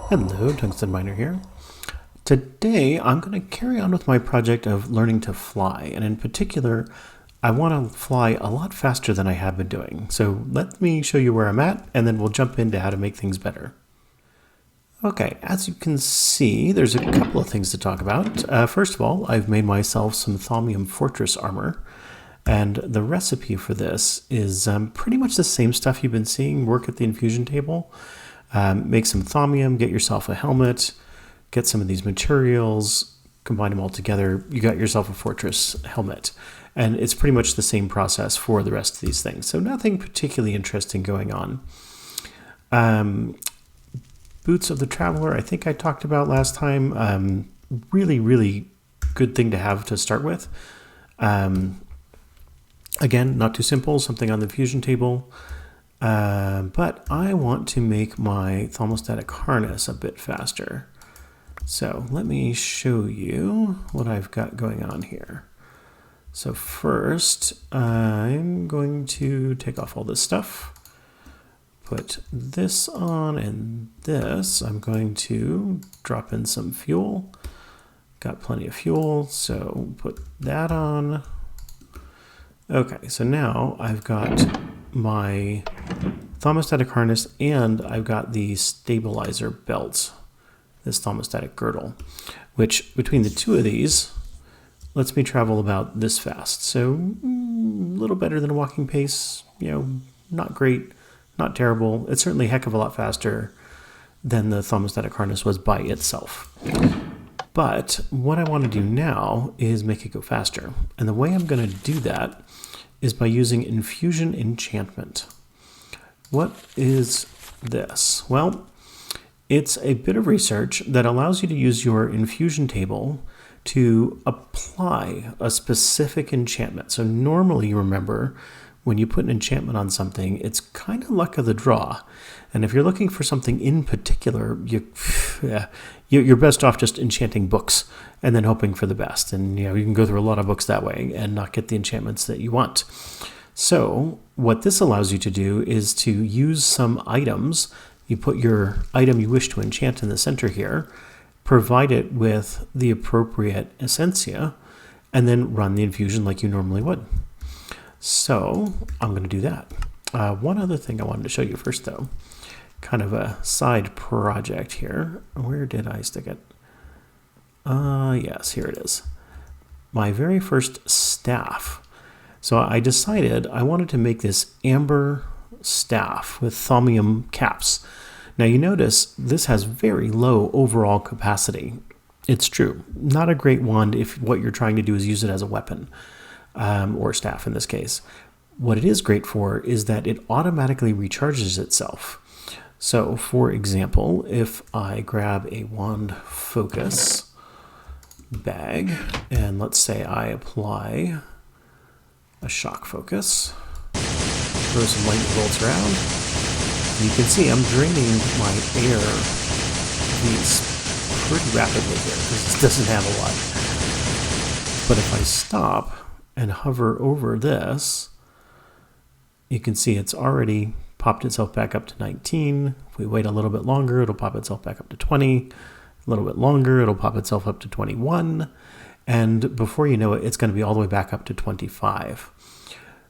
Hello, Tungsten Miner here. Today I'm going to carry on with my project of learning to fly, and in particular, I want to fly a lot faster than I have been doing. So let me show you where I'm at, and then we'll jump into how to make things better. Okay, as you can see, there's a couple of things to talk about. First of all, I've made myself some Thomium fortress armor, and the recipe for this is pretty much the same stuff you've been seeing work at the infusion table. Make some Thaumium, get yourself a helmet, get some of these materials, combine them all together, you got yourself a fortress helmet. And it's pretty much the same process for the rest of these things. So nothing particularly interesting going on. Boots of the Traveler, I think I talked about last time. Really, really good thing to have to start with. Again, not too simple, something on the fusion table. But I want to make my thermostatic harness a bit faster. So let me show you what I've got going on here. So first, I'm going to take off all this stuff, put this on and this. I'm going to drop in some fuel. Got plenty of fuel, so put that on. Okay, so now I've got my thermostatic harness and I've got the stabilizer belt, this thermostatic girdle, which between the two of these lets me travel about this fast. So a little better than a walking pace, not great, not terrible. It's certainly a heck of a lot faster than the thermostatic harness was by itself. But what I want to do now is make it go faster. And the way I'm going to do that is by using Infusion Enchantment. What is this? Well, it's a bit of research that allows you to use your infusion table to apply a specific enchantment. So normally, you remember, when you put an enchantment on something, it's kind of luck of the draw. And if you're looking for something in particular, you're best off just enchanting books and then hoping for the best. And you can go through a lot of books that way and not get the enchantments that you want. So what this allows you to do is to use some items. You put your item you wish to enchant in the center here, provide it with the appropriate essentia, and then run the infusion like you normally would. So I'm going to do that. One other thing I wanted to show you first, though, kind of a side project here. Where did I stick it? Yes, here it is. My very first staff. So I decided I wanted to make this amber staff with Thomium caps. Now you notice this has very low overall capacity. It's true. Not a great wand if what you're trying to do is use it as a weapon, or staff in this case. What it is great for is that it automatically recharges itself. So for example, if I grab a wand focus bag, and let's say I apply a shock focus, throw some lightning bolts around, you can see I'm draining my air pretty rapidly here because it doesn't have a lot. But if I stop and hover over this, you can see it's already popped itself back up to 19. If we wait a little bit longer, it'll pop itself back up to 20. A little bit longer, it'll pop itself up to 21. And before you know it, it's going to be all the way back up to 25.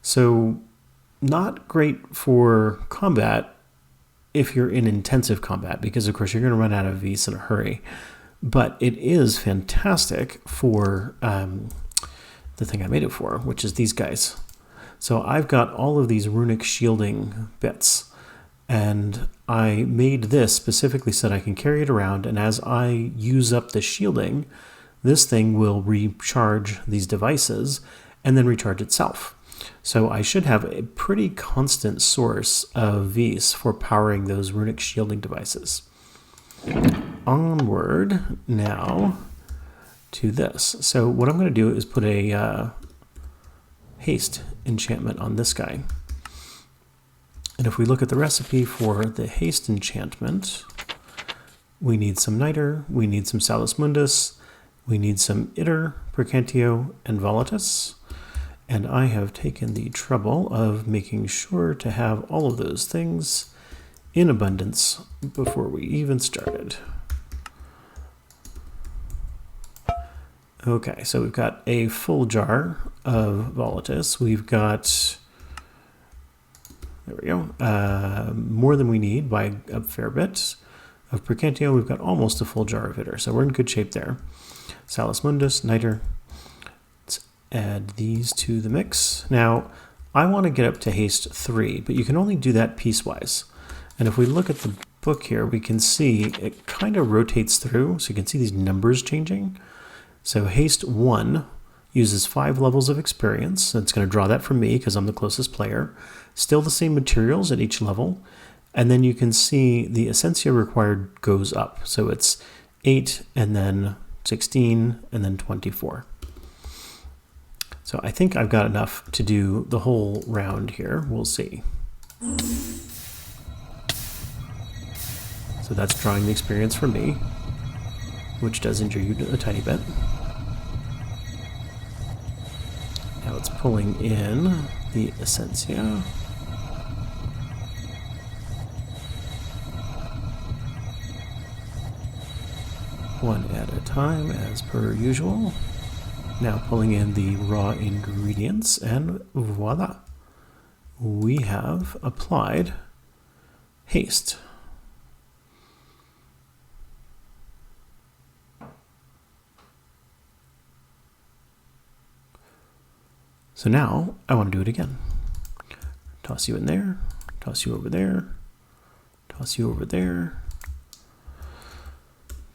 So not great for combat if you're in intensive combat, because of course you're going to run out of V's in a hurry. But it is fantastic for the thing I made it for, which is these guys. So I've got all of these runic shielding bits, and I made this specifically so that I can carry it around, and as I use up the shielding, this thing will recharge these devices and then recharge itself. So I should have a pretty constant source of V's for powering those runic shielding devices. Onward now to this. So what I'm going to do is put a Haste Enchantment on this guy. And if we look at the recipe for the Haste Enchantment, we need some Niter, we need some Salus Mundus, we need some Iter, Percantio, and Volatus. And I have taken the trouble of making sure to have all of those things in abundance before we even started. Okay, so we've got a full jar of Volatus. We've got, there we go, more than we need by a fair bit. Of Percantio, we've got almost a full jar of Hitter, so we're in good shape there. Salus Mundus, Niter. Let's add these to the mix. Now, I want to get up to Haste 3, but you can only do that piecewise. And if we look at the book here, we can see it kind of rotates through, so you can see these numbers changing. So Haste 1 uses 5 levels of experience. So it's going to draw that from me because I'm the closest player. Still the same materials at each level. And then you can see the Essentia required goes up. So it's 8 and then 16 and then 24. So I think I've got enough to do the whole round here. We'll see. So that's drawing the experience from me, which does injure you a tiny bit. Now it's pulling in the Essentia. One at a time, as per usual. Now pulling in the raw ingredients, and voila! We have applied haste. So now I want to do it again. Toss you in there, toss you over there, toss you over there.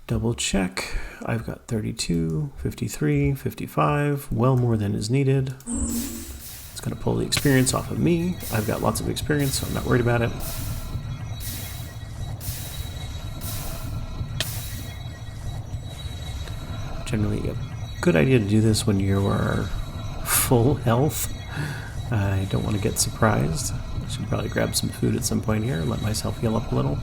Double check. I've got 32, 53, 55, well more than is needed. It's going to pull the experience off of me. I've got lots of experience, so I'm not worried about it. Generally a good idea to do this when you are full health. I don't want to get surprised. I should probably grab some food at some point here and let myself heal up a little.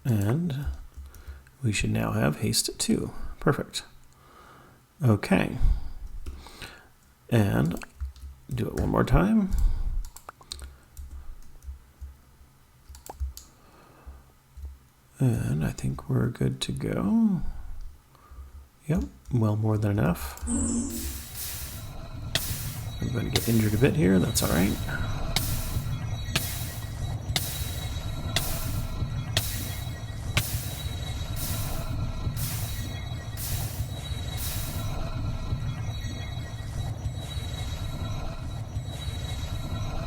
And we should now have haste 2. Perfect. Okay. And do it one more time. And I think we're good to go. Yep, well more than enough. I'm going to get injured a bit here, that's all right.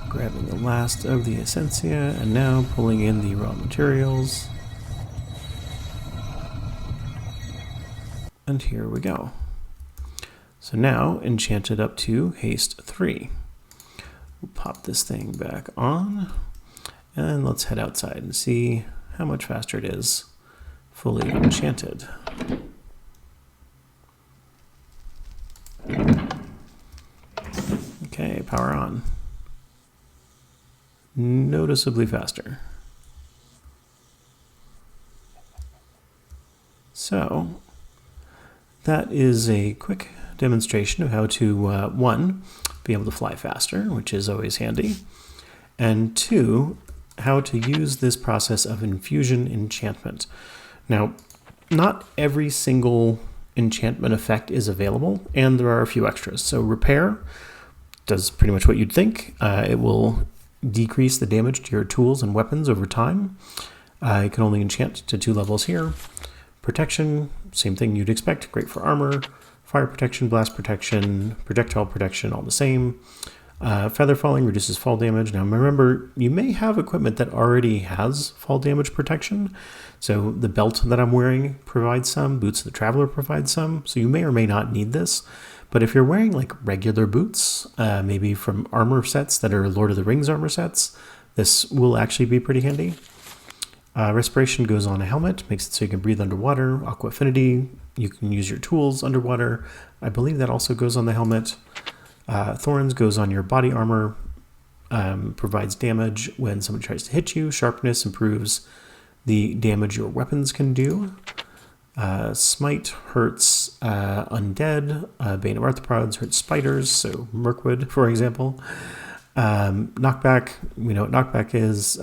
Grabbing the last of the Essentia, and now pulling in the raw materials. And here we go. So now, enchanted up to Haste 3. We'll pop this thing back on, and let's head outside and see how much faster it is fully enchanted. Okay, power on. Noticeably faster. So that is a quick demonstration of how to, 1, be able to fly faster, which is always handy, and 2, how to use this process of Infusion Enchantment. Now, not every single enchantment effect is available, and there are a few extras. So Repair does pretty much what you'd think. It will decrease the damage to your tools and weapons over time. You can only enchant to 2 levels here. Protection, same thing you'd expect, great for armor. Fire protection, blast protection, projectile protection, all the same. Feather falling reduces fall damage. Now remember, you may have equipment that already has fall damage protection. So the belt that I'm wearing provides some, Boots of the Traveler provides some, so you may or may not need this. But if you're wearing like regular boots, maybe from armor sets that are Lord of the Rings armor sets, this will actually be pretty handy. Respiration goes on a helmet, makes it so you can breathe underwater. Aqua Affinity, you can use your tools underwater. I believe that also goes on the helmet. Thorns goes on your body armor. provides damage when somebody tries to hit you. Sharpness improves the damage your weapons can do. Smite hurts undead. Bane of Arthropods hurts spiders, so Mirkwood, for example. Knockback, we know what knockback is.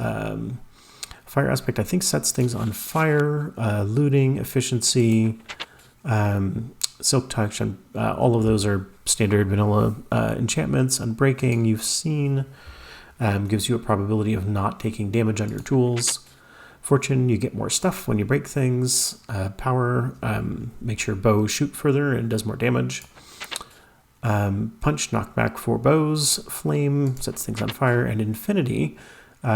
Fire aspect, I think, sets things on fire. Looting, efficiency, silk touch, and all of those are standard vanilla enchantments. Unbreaking, you've seen, gives you a probability of not taking damage on your tools. Fortune, you get more stuff when you break things. Power, makes your bow shoot further and does more damage. Punch, knockback for bows. Flame, sets things on fire. And Infinity,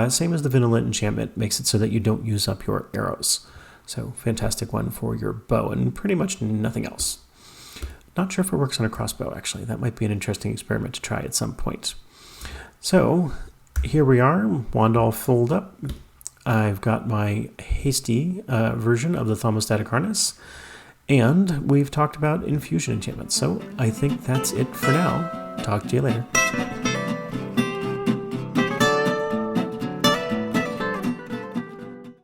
same as the vanilla enchantment, makes it so that you don't use up your arrows. So fantastic one for your bow and pretty much nothing else. Not sure if it works on a crossbow, actually. That might be an interesting experiment to try at some point. So here we are, wand all filled up. I've got my hasty version of the thermostatic harness, and we've talked about infusion enchantments. So I think that's it for now. Talk to you later.